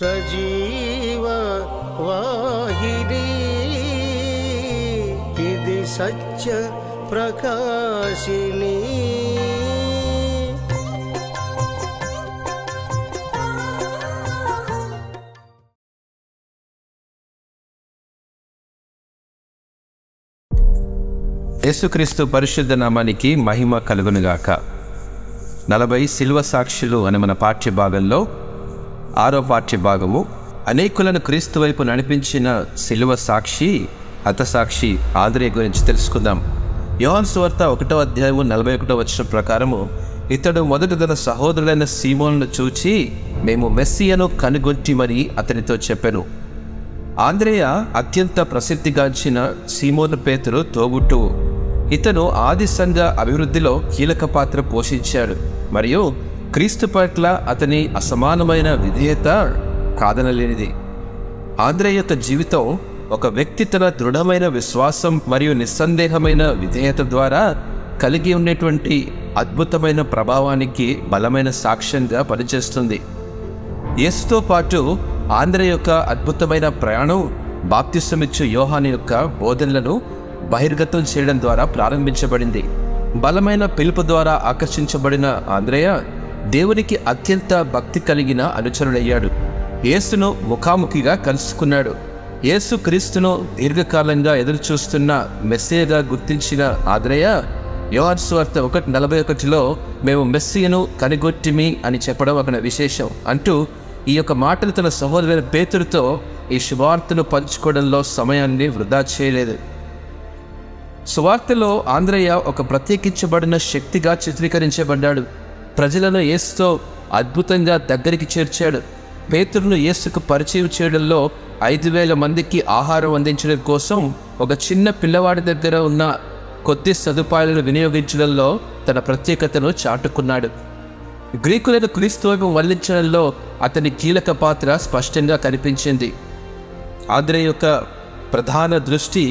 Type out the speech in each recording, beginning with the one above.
సజీవ వాహిని ఇది సత్య ప్రకాశిని. యేసుక్రీస్తు పరిశుద్ధ నామానికి మహిమ కలుగునుగాక. 40 శిలువ సాక్షులు అనే మన పాఠ్యభాగంలో 6వ పాఠ్యభాగము అనేకులను క్రీస్తు వైపు నడిపించిన శిలువ సాక్షి హతసాక్షి ఆంద్రే గురించి తెలుసుకుందాం. యోహాను సువార్త 1వ అధ్యాయము 41వ వచనం ప్రకారము, ఇతడు మొదట తన సహోదరుడైన సీమోనును చూచి మేము మెస్సియను కనుగొంటిమని అతనితో చెప్పెను. ఆంద్రేయ అత్యంత ప్రసిద్ధిగాంచిన సీమోను పేతురు తోబుట్టువు. ఇతను ఆది సంఘ అభివృద్ధిలో కీలక పాత్ర పోషించాడు మరియు క్రీస్తు పట్ల అతని అసమానమైన విధేయత కాదనలేనిది. ఆంద్రేయ యొక్క జీవితం ఒక వ్యక్తి తన దృఢమైన విశ్వాసం మరియు నిస్సందేహమైన విధేయత ద్వారా కలిగి ఉన్నటువంటి అద్భుతమైన ప్రభావానికి బలమైన సాక్ష్యంగా పనిచేస్తుంది. యేసుతో పాటు ఆంద్రేయ యొక్క అద్భుతమైన ప్రయాణం బాప్తిసమిచ్చు యోహాను యొక్క బోధనలను బహిర్గతం చేయడం ద్వారా ప్రారంభించబడింది. బలమైన పిలుపు ద్వారా ఆకర్షించబడిన ఆంద్రేయ దేవునికి అత్యంత భక్తి కలిగిన అనుచరుడయ్యాడు. యేసును ముఖాముఖిగా కలుసుకున్నాడు. యేసు క్రీస్తును దీర్ఘకాలంగా ఎదురుచూస్తున్న మెస్సియగా గుర్తించిన ఆంద్రేయ యోహాను సువార్త 1:41లో మేము మెస్సియను కనుగొంటిమి అని చెప్పడం ఒక విశేషం అంటూ ఈ యొక్క మాటలు తన సహోదరుడైన పేతురుతో ఈ శుభవార్తను పంచుకోవడంలో సమయాన్ని వృధా చేయలేదు. సువార్తలో ఆంద్రేయ ఒక ప్రత్యేకించబడిన శక్తిగా చిత్రీకరించబడ్డాడు. ప్రజలను యేసుతో అద్భుతంగా దగ్గరికి చేర్చాడు. పేతురును యేసుకు పరిచయం చేయడంలో 5,000 మందికి ఆహారం అందించడం కోసం ఒక చిన్న పిల్లవాడి దగ్గర ఉన్న కొద్ది సదుపాయాలను వినియోగించడంలో తన ప్రత్యేకతను చాటుకున్నాడు. గ్రీకులను క్రీస్తు వైపు మళ్లించడంలో అతని కీలక పాత్ర స్పష్టంగా కనిపించింది. ఆంద్రేయ యొక్క ప్రధాన దృష్టి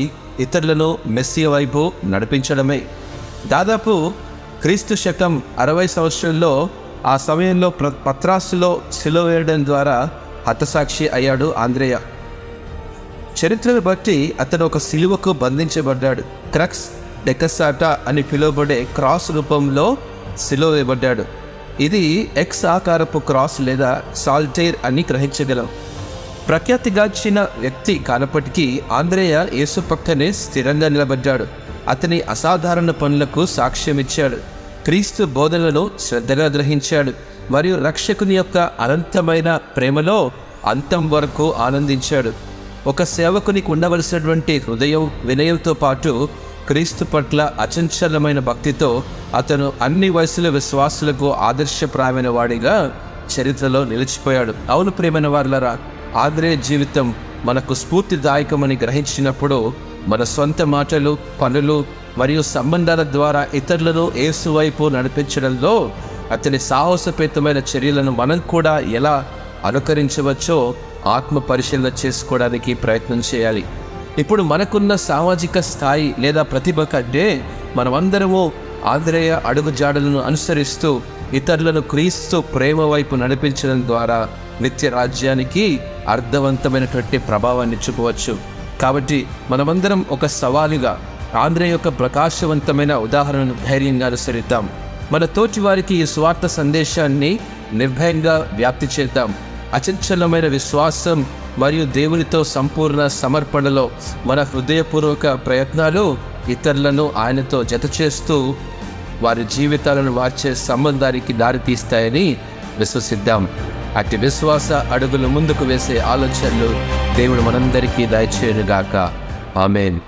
ఇతరులను మెస్సియ వైపు నడిపించడమే. దాదాపు క్రీస్తు శకం 60 సంవత్సరంలో ఆ సమయంలో పత్రాసులో సిలువ వేయడం ద్వారా హతసాక్షి అయ్యాడు ఆంద్రేయ. చరిత్రను బట్టి అతను ఒక సిలువకు బంధించబడ్డాడు. క్రక్స్ డెకసాటా అని పిలువబడే క్రాస్ రూపంలో సిలువ వేయబడ్డాడు. ఇది ఎక్స్ ఆకారపు క్రాస్ లేదా సాల్టైర్ అని గ్రహించగలం. ప్రఖ్యాతిగాంచిన వ్యక్తి కానప్పటికీ ఆంద్రేయ యేసు పక్కనే స్థిరంగా నిలబడ్డాడు. అతని అసాధారణ పనులకు సాక్ష్యమిచ్చాడు. క్రీస్తు బోధనలను శ్రద్ధగా గ్రహించాడు మరియు రక్షకుని యొక్క అనంతమైన ప్రేమలో అంతం వరకు ఆనందించాడు. ఒక సేవకునికి ఉండవలసినటువంటి హృదయం వినయంతో పాటు క్రీస్తు పట్ల అచంచలమైన భక్తితో అతను అన్ని వయసుల విశ్వాసులకు ఆదర్శప్రాయమైన వాడిగా చరిత్రలో నిలిచిపోయాడు. అవును ప్రియమైన వారులారా, ఆంద్రేయ జీవితం మనకు స్ఫూర్తిదాయకమని గ్రహించినప్పుడు మన సొంత మాటలు, పనులు మరియు సంబంధాల ద్వారా ఇతరులను యేసు వైపు నడిపించడంలో అతని సాహసపేతమైన చర్యలను మనం కూడా ఎలా అనుకరించవచ్చో ఆత్మ పరిశీలన చేసుకోవడానికి ప్రయత్నం చేయాలి. ఇప్పుడు మనకున్న సామాజిక స్థాయి లేదా ప్రతిభ కంటే మనమందరము ఆంద్రేయ అడుగుజాడలను అనుసరిస్తూ ఇతరులను క్రీస్తు ప్రేమ వైపు నడిపించడం ద్వారా నిత్య రాజ్యానికి అర్థవంతమైనటువంటి ప్రభావాన్ని చూపవచ్చు. కాబట్టి మనమందరం ఒక సవాలుగా ఆంద్రేయ యొక్క ప్రకాశవంతమైన ఉదాహరణను ధైర్యంగా అనుసరిద్దాం. మన తోటి వారికి ఈ స్వార్థ సందేశాన్ని నిర్భయంగా వ్యాప్తి చేద్దాం. అచంచలమైన విశ్వాసం మరియు దేవునితో సంపూర్ణ సమర్పణలో మన హృదయపూర్వక ప్రయత్నాలు ఇతరులను ఆయనతో జత చేస్తూ వారి జీవితాలను మార్చే సంబంధానికి దారితీస్తాయని విశ్వసిద్దాం. అట్టి విశ్వాస అడుగులు ముందుకు వేసే ఆలోచనలు దేవుడు మనందరికీ దయచేయునుగాక. ఆమేన్.